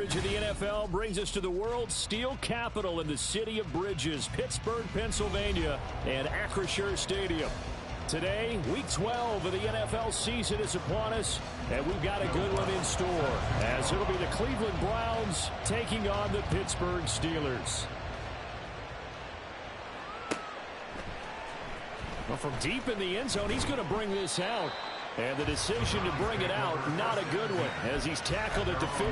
coverage of the NFL brings us to the world's steel capital in the city of bridges, Pittsburgh, Pennsylvania, and Acrisure Stadium. Today, Week 12 of the NFL season is upon us, and we've got a good one in store, as it'll be the Cleveland Browns taking on the Pittsburgh Steelers. Well, from deep in the end zone, he's going to bring this out. And the decision to bring it out, not a good one, as he's tackled at the 15.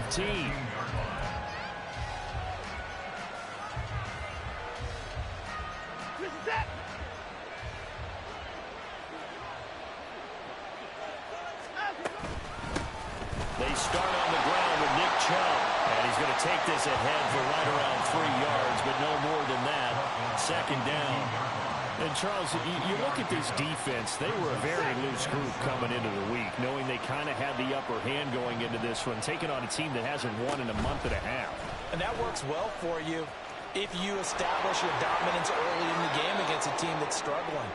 They start on the ground with Nick Chubb. And he's going to take this ahead for right around 3 yards, but no more than that. Second down. And, Charles, you look at this defense, they were a very loose group coming into the week, knowing they kind of had the upper hand going into this one, taking on a team that hasn't won in a month and a half. And that works well for you if you establish your dominance early in the game against a team that's struggling.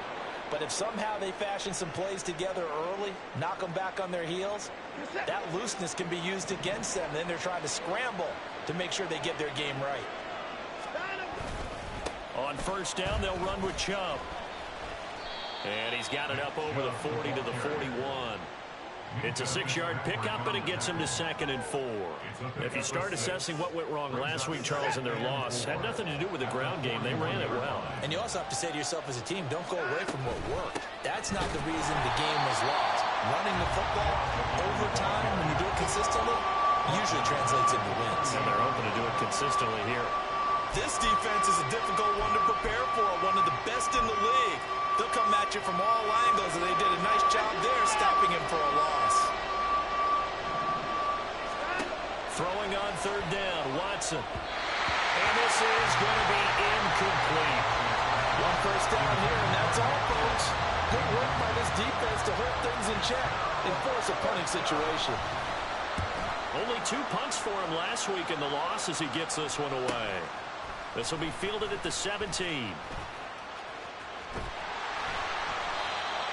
But if somehow they fashion some plays together early, knock them back on their heels, that looseness can be used against them. Then they're trying to scramble to make sure they get their game right. On first down, they'll run with Chubb. And he's got it up over the 40 to the 41. It's a 6-yard pickup, and it gets him to 2nd and 4. If you start assessing what went wrong last week, Charles, in their loss, had nothing to do with the ground game. They ran it well. And you also have to say to yourself as a team, don't go away from what worked. That's not the reason the game was lost. Running the football over time, when you do it consistently, usually translates into wins. And they're hoping to do it consistently here. This defense is a difficult one to prepare for, one of the best in the league. They'll come at you from all angles, and they did a nice job there stopping him for a loss. Throwing on third down, Watson. And this is going to be incomplete. One first down here, and that's all, folks. Good work by this defense to hold things in check and force a punting situation. Only 2 punts for him last week in the loss as he gets this one away. This will be fielded at the 17.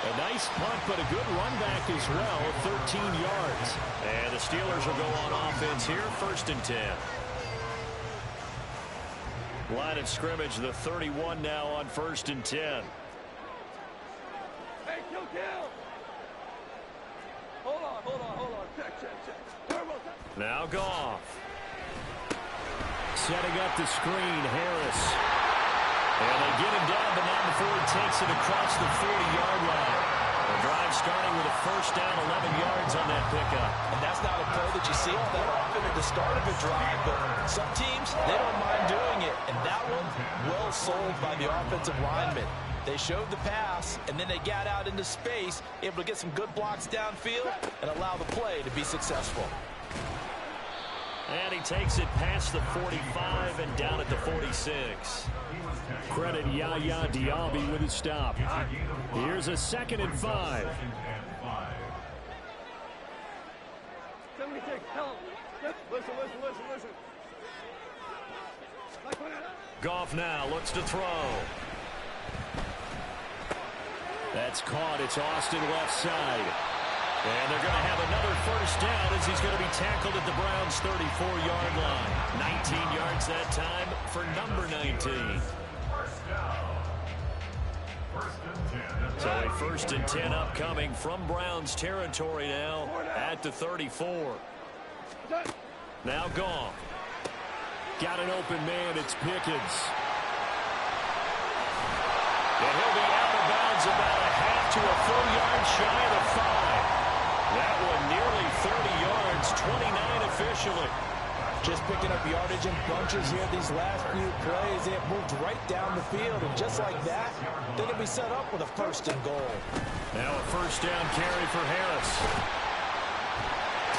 A nice punt, but a good run back as well, 13 yards. And the Steelers will go on offense here, 1st and 10. Line of scrimmage, the 31 now on 1st and 10. Hey, kill. Hold on. Check. Now Goff. Setting up the screen, Harris. And they get him down, but not before he takes it across the 40-yard line. The drive starting with a first down, 11 yards on that pickup. And that's not a play that you see all that often at the start of a drive, but some teams, they don't mind doing it. And that one, well sold by the offensive lineman. They showed the pass, and then they got out into space, able to get some good blocks downfield and allow the play to be successful. And he takes it past the 45 and down at the 46. Credit Yaya Diaby with his stop. Here's a 2nd and 5. 76, tell him. Listen. Goff now looks to throw. That's caught. It's Austin left side. And they're going to have another first down as he's going to be tackled at the Browns' 34-yard line. 19 yards that time for number 19. So a 1st and 10 upcoming from Browns territory now at the 34. Now Goff. Got an open man. It's Pickens. And he'll be out of bounds about a half to a full yard shy of the 5. That one nearly 30 yards, 29 officially. Just picking up yardage in bunches here these last few plays. They have moved right down the field, and just like that, they can be set up with a 1st and goal. Now a first down carry for Harris.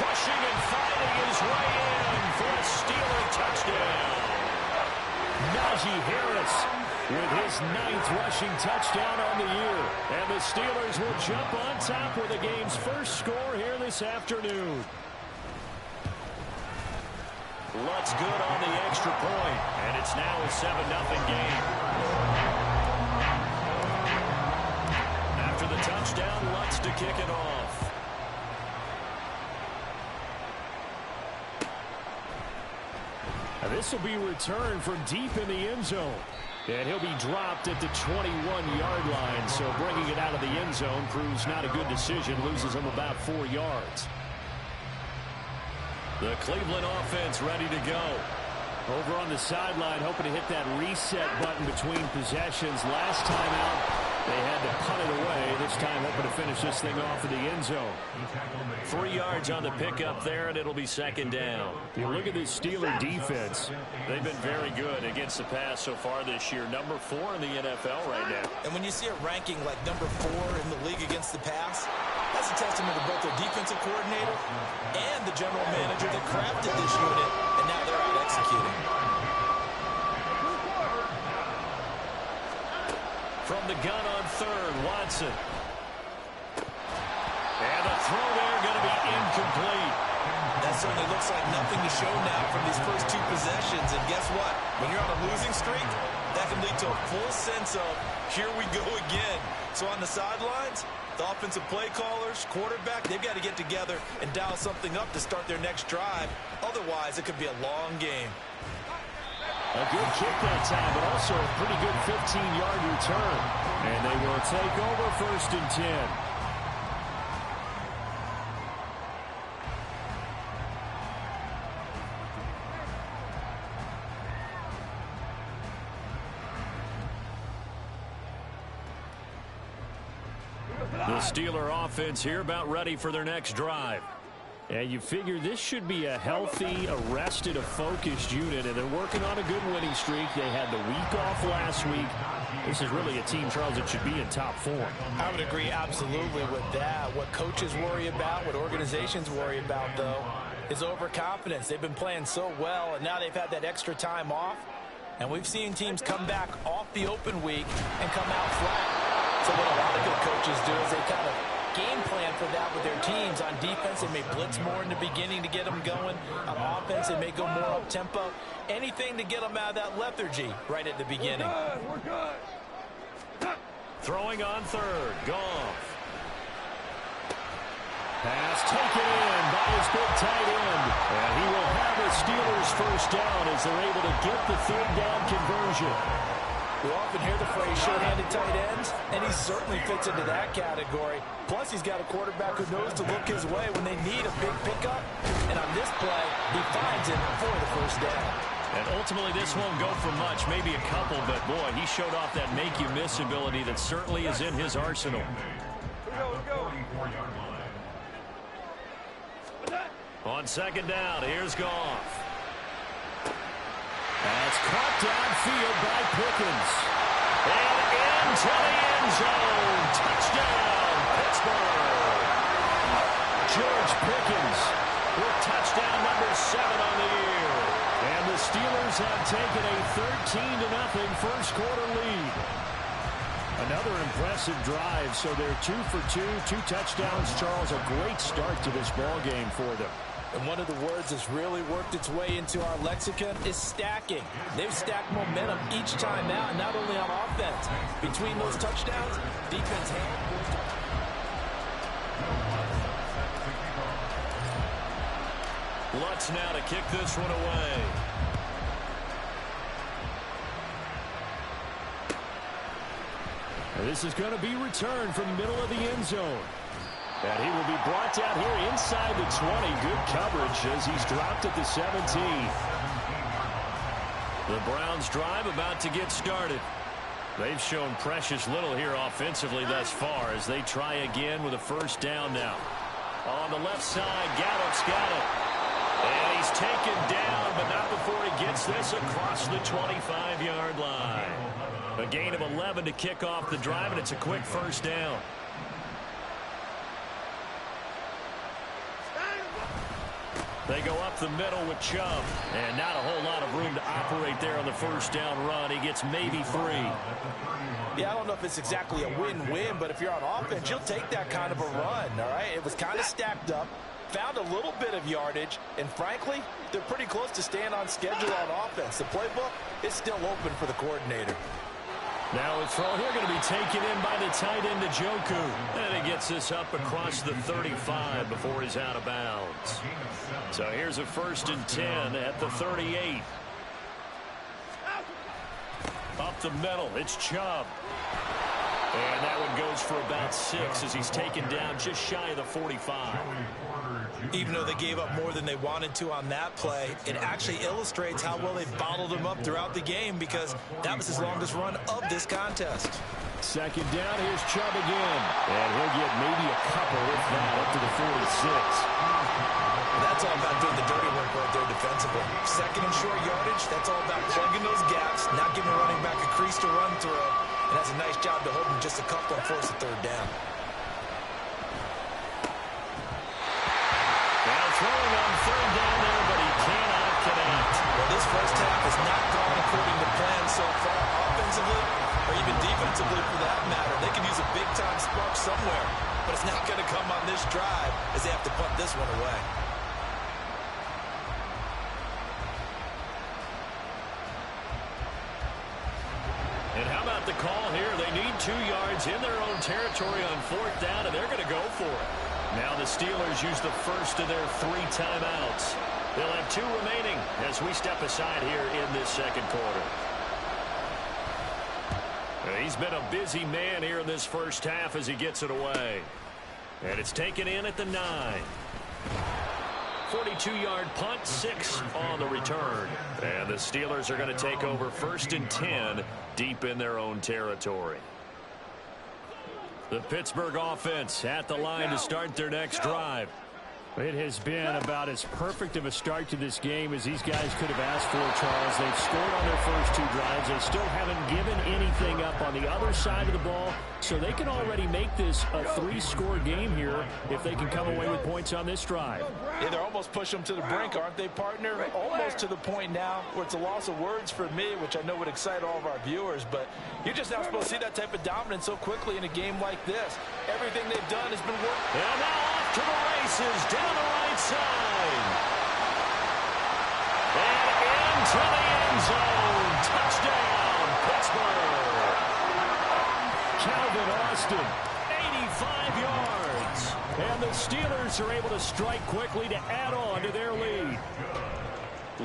Pushing and finding his way in for a Steeler touchdown. Najee Harris with his 9th rushing touchdown on the year. And the Steelers will jump on top with the game's first score here this afternoon. Lutz good on the extra point, and it's now a 7-0 game. After the touchdown, Lutz to kick it off. And this will be returned from deep in the end zone. And he'll be dropped at the 21-yard line. So bringing it out of the end zone proves not a good decision. Loses him about 4 yards. The Cleveland offense ready to go. Over on the sideline, hoping to hit that reset button between possessions. Last time out, they had to punt it away. This time, hoping to finish this thing off in the end zone. 3 yards on the pickup there, and it'll be second down. You look at this Steeler defense. They've been very good against the pass so far this year. Number 4 in the NFL right now. And when you see a ranking like number 4 in the league against the pass, that's a testament to both their defensive coordinator and the general manager that crafted this unit, and now they're out executing. From the gun on third, Watson. And the throw there going to be incomplete. That certainly looks like nothing to show now from these first 2 possessions. And guess what? When you're on a losing streak, that can lead to a full sense of, here we go again. So on the sidelines, the offensive play callers, quarterback, they've got to get together and dial something up to start their next drive. Otherwise, it could be a long game. A good kick that time, but also a pretty good 15-yard return. And they will take over 1st and 10. The Steeler offense here about ready for their next drive. And you figure this should be a healthy, arrested, a focused unit, and they're working on a good winning streak. They had the week off last week. This is really a team, Charles, that should be in top form. I would agree absolutely with that. What coaches worry about, what organizations worry about, though, is overconfidence. They've been playing so well, and now they've had that extra time off. And we've seen teams come back off the open week and come out flat. So what a lot of good coaches do is they kind of game plan for that with their teams. On defense, they may blitz more in the beginning to get them going. On offense, they may go more up-tempo. Anything to get them out of that lethargy right at the beginning. We're good. Throwing on third, Goff. Pass taken in by his big tight end. And he will have the Steelers first down as they're able to get the third down conversion. We often hear the phrase short-handed tight ends, and he certainly fits into that category. Plus, he's got a quarterback who knows to look his way when they need a big pickup. And on this play, he finds it for the first down. And ultimately, this won't go for much, maybe a couple, but boy, he showed off that make-you-miss ability that certainly is in his arsenal. Let's go. On second down, here's Goff. That's caught downfield by Pickens. And into the end zone. Touchdown, Pittsburgh. George Pickens with touchdown number 7 on the year. And the Steelers have taken a 13-0 first quarter lead. Another impressive drive, so they're 2 for 2, 2 touchdowns. Charles, a great start to this ball game for them. And one of the words that's really worked its way into our lexicon is stacking. They've stacked momentum each time out, not only on offense. Between those touchdowns, defense Lutz now to kick this one away. This is going to be returned from the middle of the end zone. And he will be brought down here inside the 20. Good coverage as he's dropped at the 17. The Browns drive about to get started. They've shown precious little here offensively thus far as they try again with a first down now. On the left side, Gallup's got it. And he's taken down, but not before he gets this across the 25-yard line. A gain of 11 to kick off the drive, and it's a quick first down. They go up the middle with Chubb, and not a whole lot of room to operate there on the first down run. He gets maybe 3. Yeah, I don't know if it's exactly a win-win, but if you're on offense, you'll take that kind of a run, all right? It was kind of stacked up, found a little bit of yardage, and frankly, they're pretty close to staying on schedule on offense. The playbook is still open for the coordinator. Now a throw here going to be taken in by the tight end, Njoku. And he gets this up across the 35 before he's out of bounds. So here's a 1st and 10 at the 38. up the middle. It's Chubb. And that one goes for about 6 as he's taken down just shy of the 45. Even though they gave up more than they wanted to on that play, it actually illustrates how well they bottled him up throughout the game because that was his longest run of this contest. Second down, here's Chubb again. And he'll get maybe a couple, if that, up to the 46. That's all about doing the dirty work right there defensively. Second and short yardage, that's all about plugging those gaps, not giving the running back a crease to run through. And that's a nice job to hold him just a couple and force a third down. Now throwing on third down there, but he cannot connect. Well, this first half has not gone according to plan so far, offensively or even defensively for that matter. They could use a big-time spark somewhere, but it's not going to come on this drive as they have to punt this one away. And how about the call here? They need 2 yards in their own territory on fourth down, and they're going to go for it. Now the Steelers use the first of their 3 timeouts. They'll have 2 remaining as we step aside here in this second quarter. He's been a busy man here in this first half as he gets it away. And it's taken in at the 9. 42-yard punt, 6 on the return. And the Steelers are going to take over 1st and 10 deep in their own territory. The Pittsburgh offense at the line to start their next drive. It has been about as perfect of a start to this game as these guys could have asked for, Charles. They've scored on their first 2 drives. They still haven't given anything up on the other side of the ball, so they can already make this a 3-score game here if they can come away with points on this drive. Yeah, they're almost pushing them to the brink, aren't they, partner? Almost to the point now where it's a loss of words for me, which I know would excite all of our viewers, but you're just not supposed to see that type of dominance so quickly in a game like this. Everything they've done has been working. And now off to the races, down the right side. And into the end zone. Touchdown, Pittsburgh. Calvin Austin, 85 yards. And the Steelers are able to strike quickly to add on to their lead.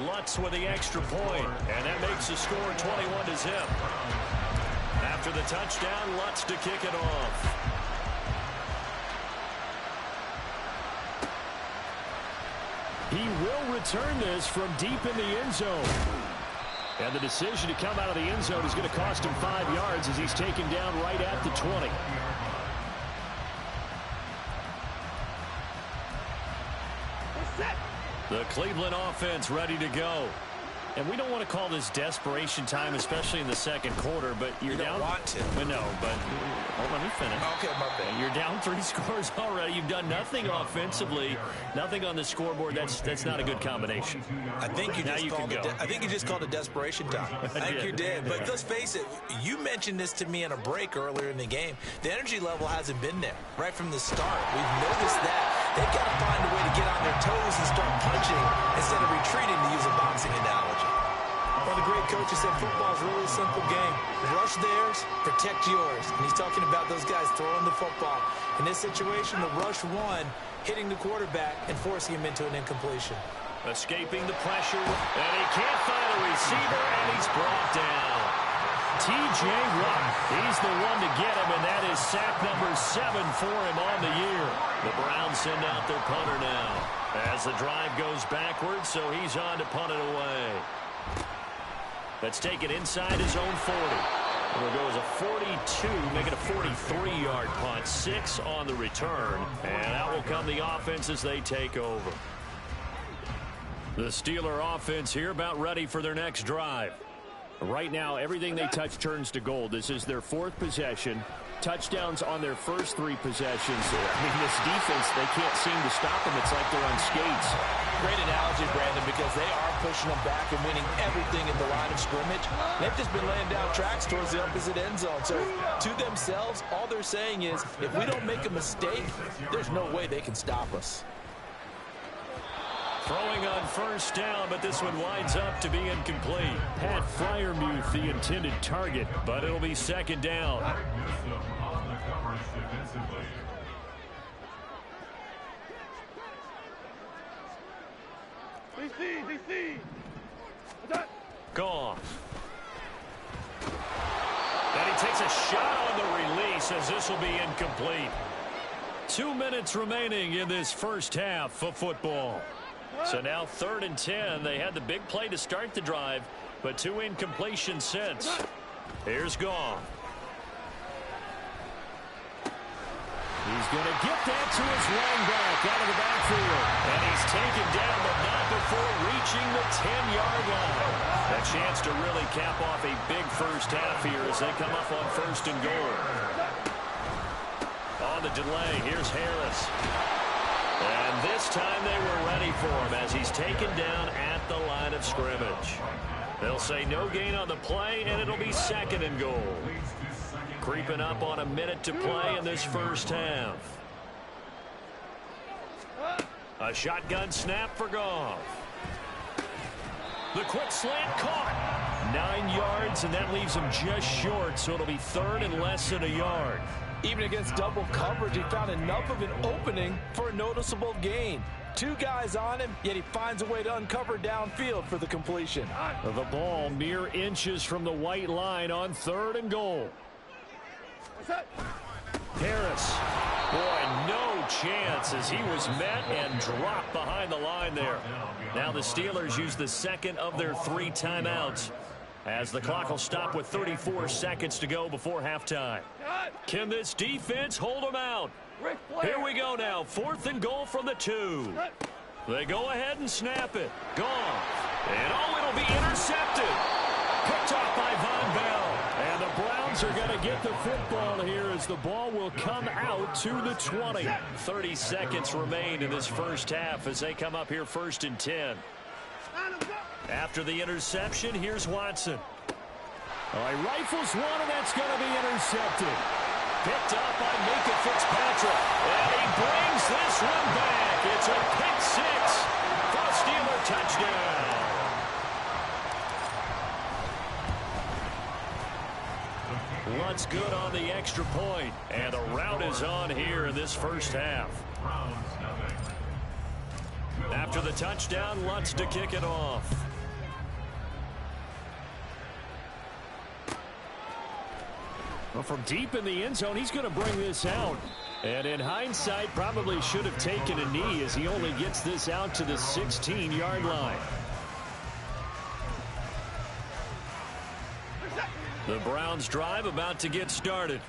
Lutz with the extra point, and that makes the score 21-0. After the touchdown, Lutz to kick it off. He will return this from deep in the end zone. And the decision to come out of the end zone is going to cost him 5 yards as he's taken down right at the 20. The Cleveland offense ready to go. And we don't want to call this desperation time, especially in the second quarter, but you're down. You don't want to. But no, but let me finish. Okay, my bad. You're down 3 scores already. You've done nothing offensively, nothing on the scoreboard. That's not a good combination. I think you just called it desperation time. I think you did. But let's face it, you mentioned this to me in a break earlier in the game. The energy level hasn't been there right from the start. We've noticed that. They've got to find a way to get on their toes and start punching instead of retreating, to use a boxing analogy. One of the great coaches said football is really a simple game. Rush theirs, protect yours. And he's talking about those guys throwing the football. In this situation, the rush one, hitting the quarterback and forcing him into an incompletion. Escaping the pressure, and he can't find a receiver, and he's brought down. T.J. Watt, he's the one to get him, and that is sack number 7 for him on the year. The Browns send out their punter now as the drive goes backwards, so he's on to punt it away. That's taken inside his own 40. And there goes a 42, making a 43-yard punt. 6 on the return, and out will come the offense as they take over. The Steeler offense here about ready for their next drive. Right now, everything they touch turns to gold. This is their 4th possession. Touchdowns on their first 3 possessions. I mean, this defense, they can't seem to stop them. It's like they're on skates. Great analogy, Brandon, because they are pushing them back and winning everything in the line of scrimmage. They've just been laying down tracks towards the opposite end zone. So to themselves, all they're saying is, if we don't make a mistake, there's no way they can stop us. Throwing on first down, but this one winds up to be incomplete. Pat Freiermuth, the intended target, but it'll be second down. DC. Goff. says this will be incomplete. 2 minutes remaining in this first half of football. So now 3rd and 10. They had the big play to start the drive, but 2 incompletions since. Here's Goff. He's going to get that to his running back out of the backfield. And he's taken down, but not before reaching the 10-yard line. A chance to really cap off a big first half here as they come up on 1st and goal. On the delay, here's Harris. And this time they were ready for him as he's taken down at the line of scrimmage. They'll say no gain on the play, and it'll be 2nd and goal. Creeping up on a minute to play in this first half. A shotgun snap for Goff. The quick slant caught. 9 yards, and that leaves him just short, so it'll be 3rd and less than a yard. Even against double coverage, he found enough of an opening for a noticeable gain. 2 guys on him, yet he finds a way to uncover downfield for the completion. The ball mere inches from the white line on 3rd and goal. Harris. Boy, no chance as he was met and dropped behind the line there. Now the Steelers use the 2nd of their 3 timeouts as the clock will stop with 34 seconds to go before halftime. Can this defense hold them out? Here we go now. 4th and goal from the 2. They go ahead and snap it. Gone. And it'll be intercepted. Picked off by Von Bell. And the Browns are going to get the football here as the ball will come out to the 20. 30 seconds remain in this first half as they come up here 1st and 10. After the interception, here's Watson. He rifles one, and that's going to be intercepted. Picked up by Mika Fitzpatrick. And he brings this one back. It's a pick 6 for a Steeler touchdown. Luntz good on the extra point, and the route is on here in this first half. After the touchdown, Luntz to kick it off. Well, from deep in the end zone, he's going to bring this out. And in hindsight, probably should have taken a knee as he only gets this out to the 16-yard line. The Browns drive about to get started.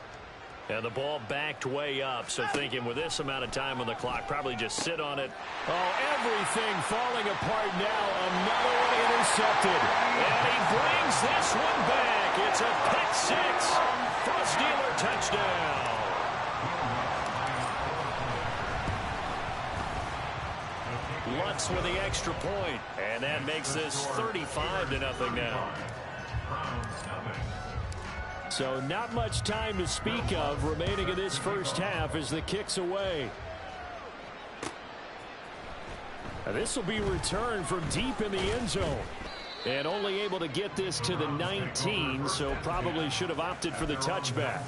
And the ball backed way up, so thinking with this amount of time on the clock, probably just sit on it. Oh, everything falling apart now. Another one intercepted. And he brings this one back. It's a pick 6 for a Steeler touchdown. Lutz with the extra point, and that makes this 35-0 now. So not much time to speak of remaining in this first half as the kick's away. This will be returned from deep in the end zone. And only able to get this to the 19, so probably should have opted for the touchback.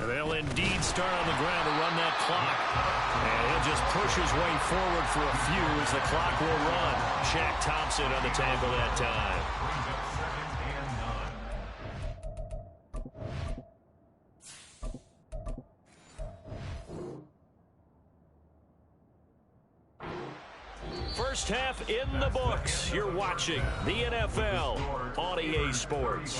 They'll indeed start on the ground to run that clock. And he'll just push his way forward for a few as the clock will run. Shaq Thompson on the tackle that time. First half in the books. You're watching the NFL on EA Sports.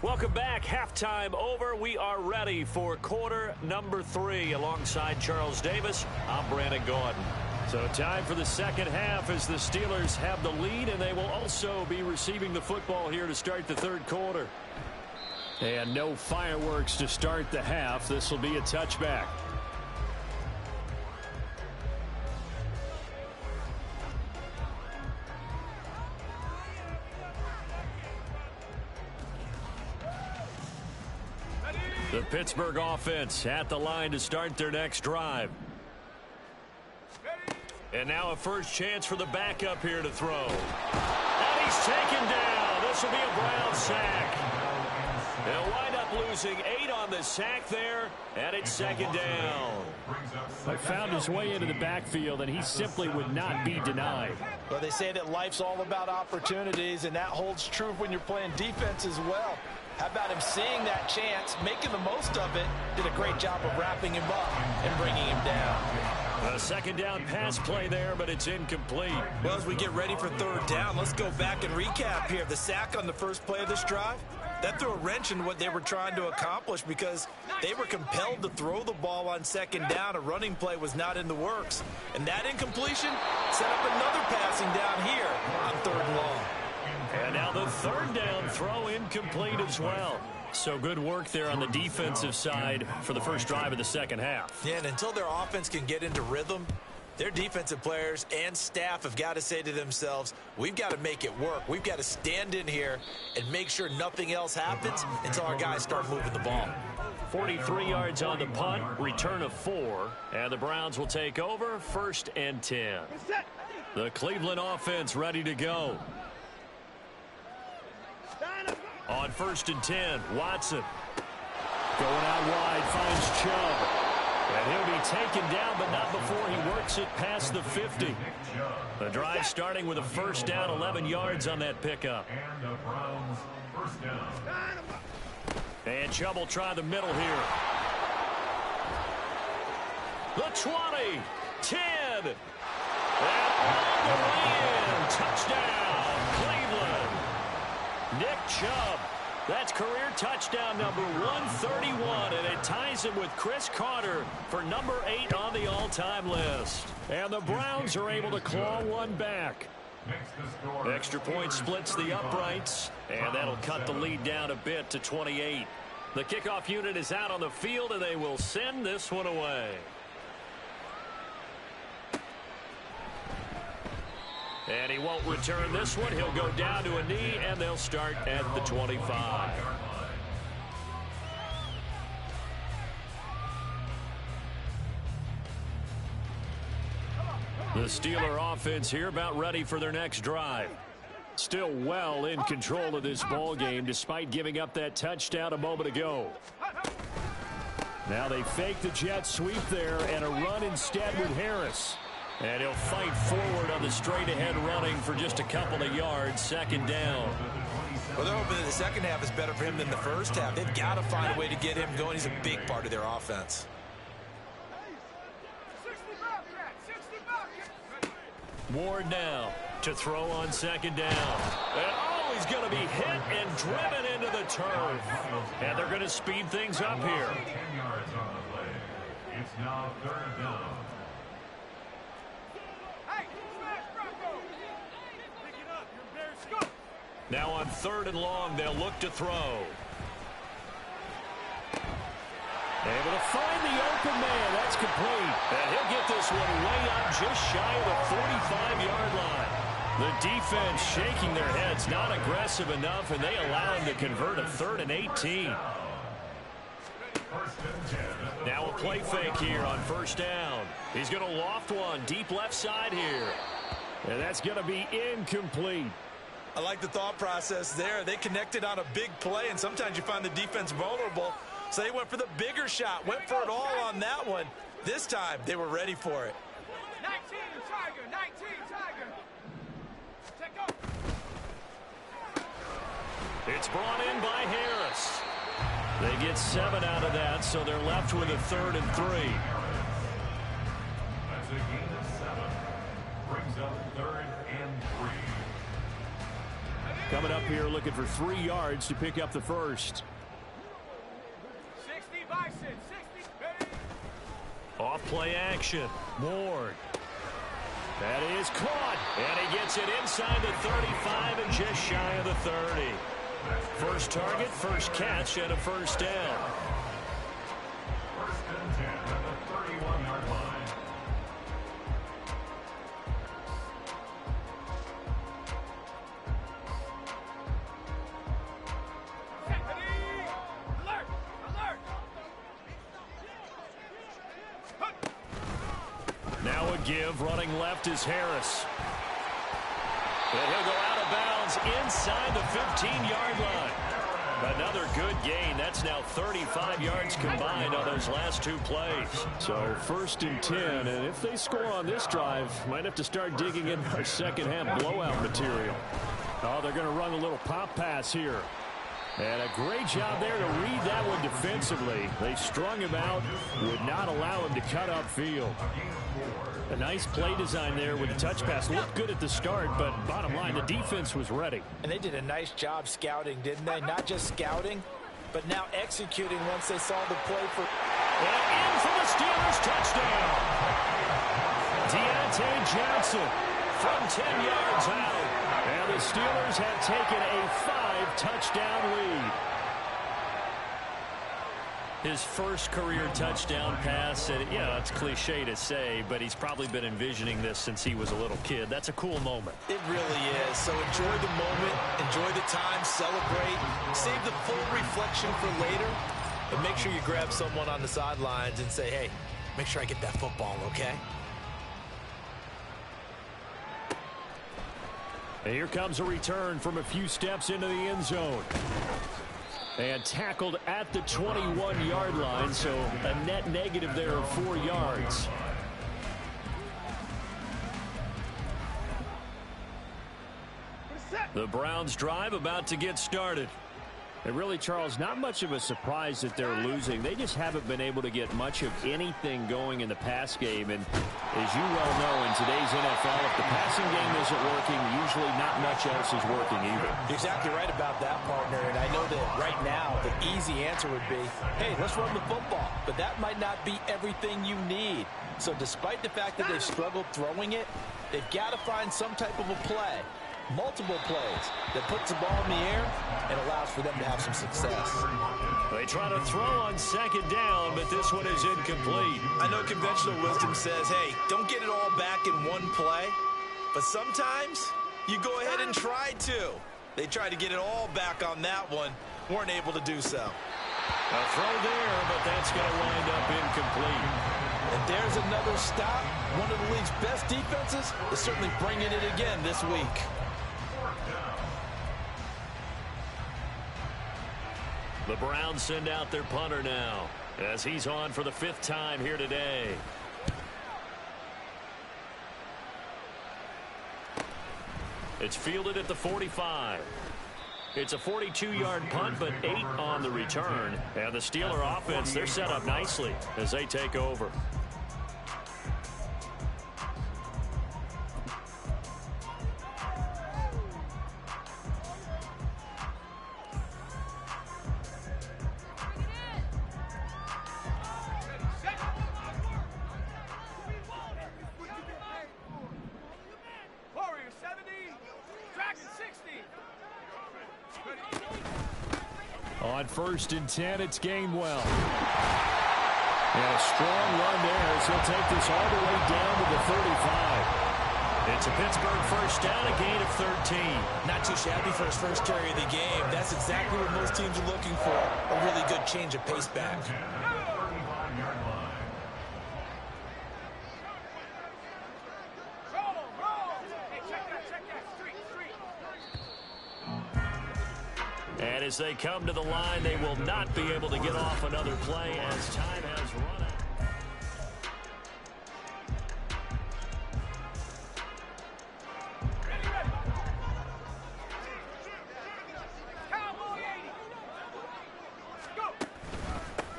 Welcome back. Halftime over. We are ready for quarter number 3. Alongside Charles Davis, I'm Brandon Gordon. So time for the second half as the Steelers have the lead, and they will also be receiving the football here to start the third quarter. And no fireworks to start the half. This will be a touchback. The Pittsburgh offense at the line to start their next drive. And now a first chance for the backup here to throw. And he's taken down. This will be a Brown sack. They'll wind up losing 8 on the sack there, and it's second down. He found his way into the backfield, and he simply would not be denied. Well, they say that life's all about opportunities, and that holds true when you're playing defense as well. How about him seeing that chance, making the most of it, did a great job of wrapping him up and bringing him down. A second down pass play there, but it's incomplete. Well, as we get ready for third down, let's go back and recap here. The sack on the first play of this drive, that threw a wrench in what they were trying to accomplish because they were compelled to throw the ball on second down. A running play was not in the works. And that incompletion set up another passing down here on third and long. And now the third down throw incomplete as well. So good work there on the defensive side for the first drive of the second half. Yeah, and until their offense can get into rhythm, their defensive players and staff have got to say to themselves, we've got to make it work. We've got to stand in here and make sure nothing else happens until our guys start moving the ball. 43 yards on the punt, return of 4, and the Browns will take over, 1st and 10. The Cleveland offense ready to go. On 1st and 10, Watson. Going out wide, finds Chubb. And he'll be taken down, but not before he works it past the 50. The drive starting with a first down, 11 yards on that pickup. And Chubb will try the middle here. The 20, 10, and all the way in. Touchdown, Cleveland. Nick Chubb. That's career touchdown number 131, and it ties him with Chris Carter for number 8 on the all-time list. And the Browns are able to claw one back. Extra point splits the uprights, and that'll cut the lead down a bit to 28. The kickoff unit is out on the field, and they will send this one away. And he won't return this one. He'll go down to a knee, and they'll start at the 25. The Steeler offense here about ready for their next drive. Still well in control of this ball game despite giving up that touchdown a moment ago. Now they fake the jet sweep there and a run instead with Harris. And he'll fight forward on the straight-ahead running for just a couple of yards, second down. Well, they're hoping that the second half is better for him than the first half. They've got to find a way to get him going. He's a big part of their offense. Ward now to throw on second down. And oh, he's going to be hit and driven into the turf. And they're going to speed things up here. 10 yards on the play. It's now third down. Now on 3rd and long, they'll look to throw. Able to find the open man. That's complete. And he'll get this one way up just shy of the 45-yard line. The defense shaking their heads, not aggressive enough, and they allow him to convert a 3rd and 18. Now a play fake here on 1st down. He's going to loft one deep left side here. And that's going to be incomplete. I like the thought process there. They connected on a big play, and sometimes you find the defense vulnerable. So they went for the bigger shot, went for it all on that one. This time, they were ready for it. 19 Tiger, 19 Tiger. Check up. It's brought in by Harris. They get 7 out of that, so they're left with a 3rd and 3. That's a gain of 7. Brings up 3rd and 3. Coming up here looking for 3 yards to pick up the first. 60 Bison, 60. Off play action. Ward. That is caught. And he gets it inside the 35 and just shy of the 30. First target, first catch, and a first down. 1st and 10 at the 31-yard line. Alert! Alert! give. Running left is Harris. And he'll go out of bounds inside the 15-yard line. Another good gain. That's now 35 yards combined on those last two plays. So 1st and 10, and if they score on this drive, might have to start digging in our second-half blowout material. Oh, they're going to run a little pop pass here. And a great job there to read that one defensively. They strung him out, would not allow him to cut upfield. A nice play design there with the touch pass. Looked good at the start, but bottom line, the defense was ready. And they did a nice job scouting, didn't they? Not just scouting, but now executing once they saw the play for... And in for the Steelers touchdown. Deontay Johnson from 10 yards out. And the Steelers have taken a 5-touchdown lead. His first career touchdown pass, and yeah, it's cliche to say, but he's probably been envisioning this since he was a little kid. That's a cool moment. It really is. So enjoy the moment, enjoy the time, celebrate, save the full reflection for later, but make sure you grab someone on the sidelines and say, hey, make sure I get that football, okay? And here comes a return from a few steps into the end zone. And tackled at the 21-yard line, so a net negative there of 4 yards. The Browns drive about to get started. And really, Charles, not much of a surprise that they're losing. They just haven't been able to get much of anything going in the pass game. And as you well know, in today's NFL, if the passing game isn't working, usually not much else is working either. You're exactly right about that, partner. And I know that right now the easy answer would be, hey, let's run the football. But that might not be everything you need. So despite the fact that they've struggled throwing it, they've got to find some type of a play. Multiple plays that puts the ball in the air and allows for them to have some success. They try to throw on 2nd down, but this one is incomplete. I know conventional wisdom says, hey, don't get it all back in one play, but sometimes you go ahead and try to. They tried to get it all back on that one, weren't able to do so. A throw there, but that's going to wind up incomplete. And there's another stop. One of the league's best defenses is certainly bringing it again this week. The Browns send out their punter now as he's on for the 5th time here today. It's fielded at the 45. It's a 42-yard punt, but 8 on the return. And the Steeler offense, they're set up nicely as they take over. Warrior 70, Dragon 60. On 1st and 10, it's Gainwell. And a strong run there as he'll take this all the way down to the 35. It's a Pittsburgh first down, a gain of 13. Not too shabby for his first carry of the game. That's exactly what most teams are looking for. A really good change of pace back. And as they come to the line, they will not be able to get off another play as time has run out.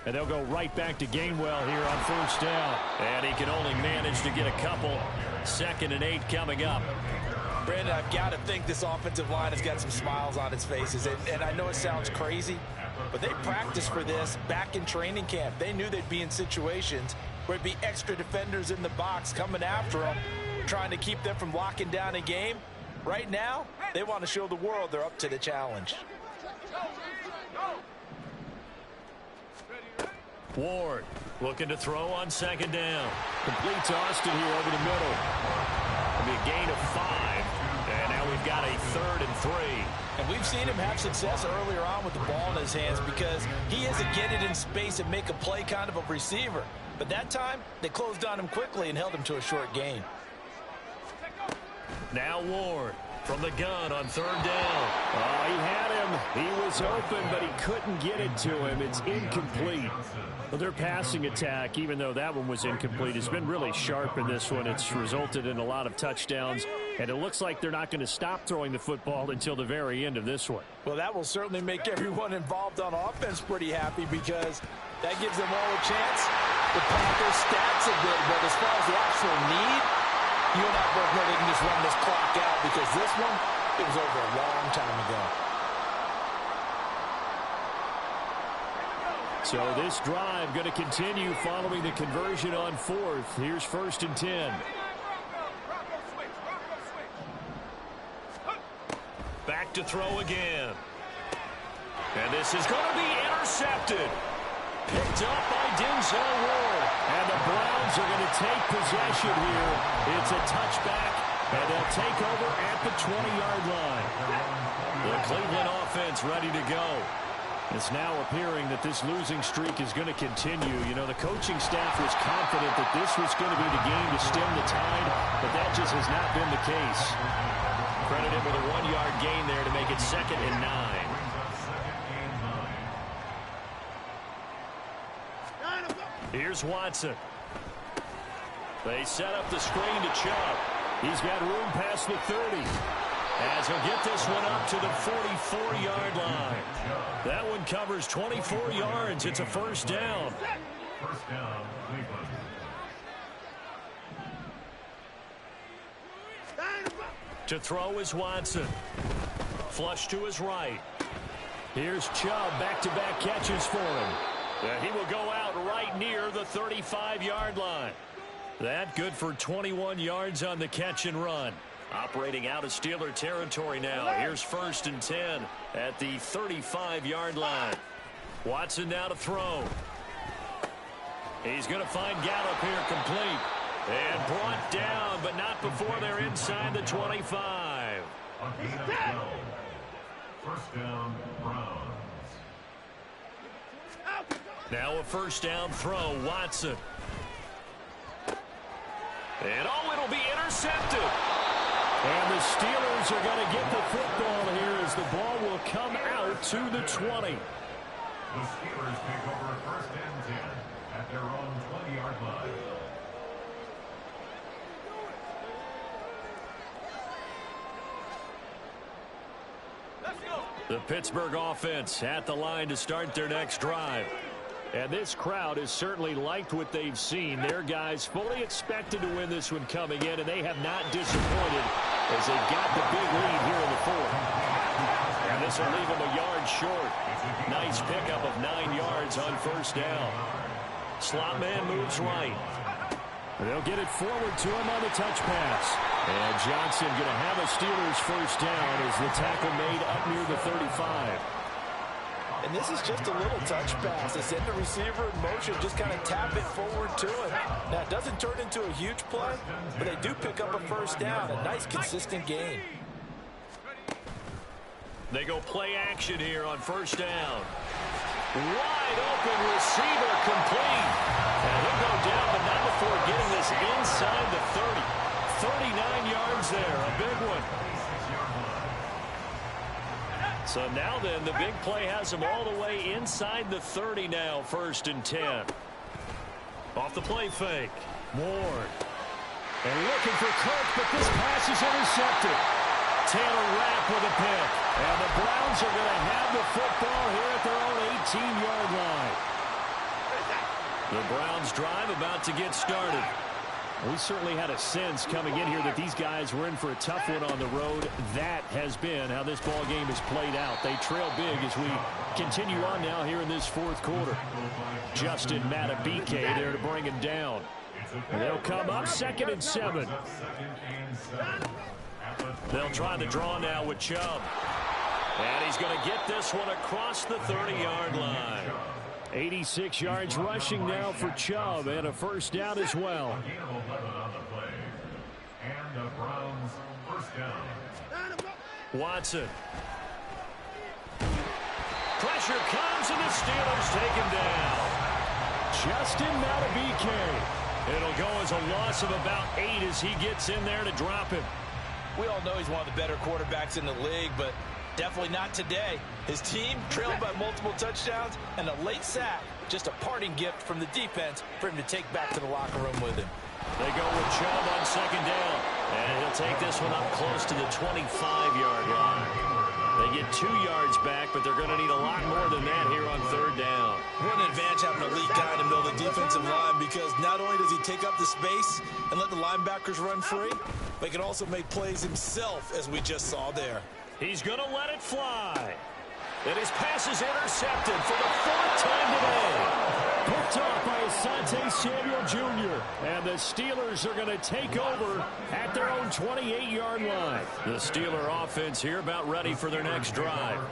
And they'll go right back to Gainwell here on 1st down. And he can only manage to get a couple. 2nd and 8 coming up. Brandon, I've got to think this offensive line has got some smiles on its faces. And I know it sounds crazy, but they practiced for this back in training camp. They knew they'd be in situations where it'd be extra defenders in the box coming after them, trying to keep them from locking down a game. Right now, they want to show the world they're up to the challenge. Ward looking to throw on 2nd down. Complete to Austin here over the middle. It'll be a gain of 5. And now we've got a 3rd and 3. And we've seen him have success earlier on with the ball in his hands because he is a get it in space and make a play kind of a receiver. But that time, they closed on him quickly and held him to a short gain. Now Ward from the gun on third down. Oh, he had him. He was open, but he couldn't get it to him. It's incomplete. Well, their passing attack, even though that one was incomplete, has been really sharp in this one. It's resulted in a lot of touchdowns, and it looks like they're not going to stop throwing the football until the very end of this one. Well, that will certainly make everyone involved on offense pretty happy because that gives them all a chance to pad their stats a bit. But as far as the actual need, you and I both know they can just run this clock out because this one, it was over a long time ago. So this drive going to continue following the conversion on fourth. Here's 1st and 10. Back to throw again. And this is going to be intercepted. Picked up by Denzel Ward. And the Browns are going to take possession here. It's a touchback, and they'll take over at the 20-yard line. The Cleveland offense ready to go. It's now appearing that this losing streak is going to continue. You know, the coaching staff was confident that this was going to be the game to stem the tide, but that just has not been the case. Credit him with a 1-yard gain there to make it 2nd and 9. Here's Watson. They set up the screen to Chubb. He's got room past the 30. As he'll get this one up to the 44-yard line. That one covers 24 yards. It's a 1st down. First down, Cleveland. To throw is Watson. Flush to his right. Here's Chubb, back-to-back catches for him. He will go out right near the 35-yard line. That good for 21 yards on the catch and run. Operating out of Steeler territory now. Here's 1st and 10 at the 35-yard line. Watson now to throw. He's going to find Gallup here complete. And brought down, but not before they're inside the 25. On gain of 12. First down, Browns. Now a 1st down throw, Watson. And it'll be intercepted. And the Steelers are going to get the football here as the ball will come out to the 20. The Steelers take over 1st and 10 at their own 20-yard line. The Pittsburgh offense at the line to start their next drive. And this crowd has certainly liked what they've seen. Their guys fully expected to win this one coming in, and they have not disappointed as they got the big lead here in the 4th. And this will leave them a yard short. Nice pickup of 9 yards on 1st down. Slot man moves right. They'll get it forward to him on the touch pass. And Johnson going to have a Steelers 1st down as the tackle made up near the 35. And this is just a little touch pass. They send the receiver in motion, just kind of tap it forward to him. Now, it doesn't turn into a huge play, but they do pick up a 1st down. A nice, consistent gain. They go play action here on 1st down. Wide open receiver complete. And he'll go down, but not before getting this inside the 30. 39 yards there, a big one. So now then, the big play has him all the way inside the 30 now, 1st and 10. Off the play fake. Ward. And looking for Cook, but this pass is intercepted. Taylor Rapp with a pick. And the Browns are going to have the football here at their own 18-yard line. The Browns drive about to get started. We certainly had a sense coming in here that these guys were in for a tough one on the road. That has been how this ball game has played out. They trail big as we continue on now here in this 4th quarter. Justin Matabike there to bring him down. And they'll come up 2nd and 7. They'll try the draw now with Chubb. And he's going to get this one across the 30-yard line. 86 yards rushing now for Chubb, and a 1st down as well. And the Browns 1st down. Watson. pressure comes, and the Steelers take him down. Justin Madubuike. It'll go as a loss of about 8 as he gets in there to drop him. We all know he's one of the better quarterbacks in the league, but definitely not today. His team trailed by multiple touchdowns and a late sack. Just a parting gift from the defense for him to take back to the locker room with him. They go with Chubb on second down. And he'll take this one up close to the 25-yard line. They get 2 yards back, but they're going to need a lot more than that here on third down. What an advantage having an elite guy in the middle of the defensive line, because not only does he take up the space and let the linebackers run free, but he can also make plays himself, as we just saw there. He's going to let it fly. And his pass is intercepted for the 4th time today. Picked off by Asante Samuel Jr. And the Steelers are going to take over at their own 28-yard line. The Steeler offense here about ready for their next drive.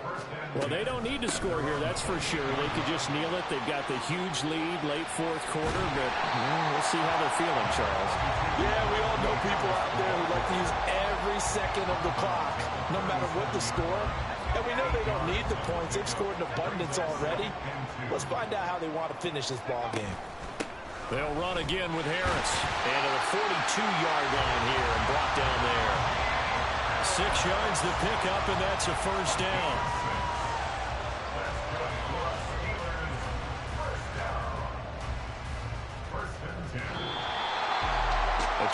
Well, they don't need to score here, that's for sure. They could just kneel it. They've got the huge lead, late 4th quarter, but we'll see how they're feeling, Charles. Yeah, we all know people out there who like to use every second of the clock, no matter what the score. And we know they don't need the points. They've scored in abundance already. Let's find out how they want to finish this ball game. They'll run again with Harris. And to the 42-yard line here and brought down there. 6 yards the pickup, and that's a first down.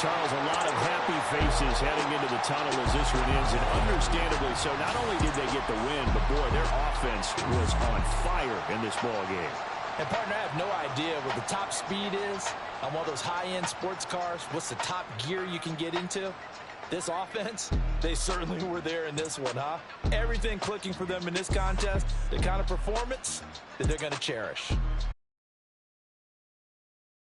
Charles, a lot of happy faces heading into the tunnel as this one ends, and understandably so. Not only did they get the win, but boy, their offense was on fire in this ball game. And partner, I have no idea what the top speed is on one of those high-end sports cars. What's the top gear you can get into? This offense, they certainly were there in this one, huh? Everything clicking for them in this contest, the kind of performance that they're going to cherish.